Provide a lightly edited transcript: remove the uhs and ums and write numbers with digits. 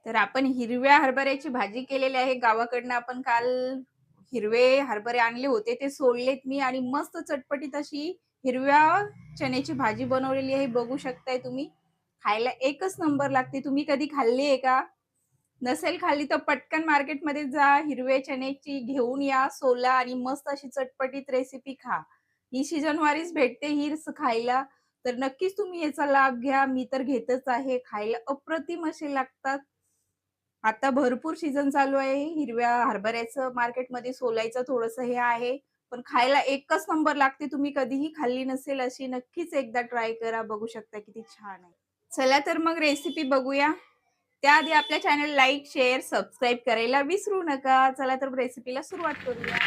तर आपण हिरव्या हरभऱ्याची भाजी केलेली आहे. गावाकडनं आपण काल हिरवे हरभरे आणले होते. ते सोललेत मी आणि मस्त चटपटीत अशी हिरव्या चण्याची भाजी बनवलेली आहे. बघू शकताय तुम्ही. खायला एकच नंबर लागते. तुम्ही कधी खाल्ली आहे का? नसेल खाल्ली तर पटकन मार्केटमध्ये जा, हिरव्या चण्याची घेऊन या, सोला आणि मस्त अशी चटपटीत रेसिपी खा. ही सीझनवारीच भेटते ही खायला. तर नक्कीच तुम्ही याचा लाभ घ्या. मी तर घेतच आहे. खायला अप्रतिम असे लागतात. आता भरपूर सीझन चालू आहे. हिरव्या हरभऱ्याचं मार्केटमध्ये सोलायचं थोडंसं हे आहे. पण खायला एकच नंबर लागते. तुम्ही कधीही खाल्ली नसेल अशी नक्कीच एकदा ट्राय करा. बघू शकता किती छान आहे. चला तर मग रेसिपी बघूया. त्याआधी आपल्या चॅनल लाईक, शेअर, सबस्क्राईब करायला विसरू नका. चला तर रेसिपीला सुरुवात करूया.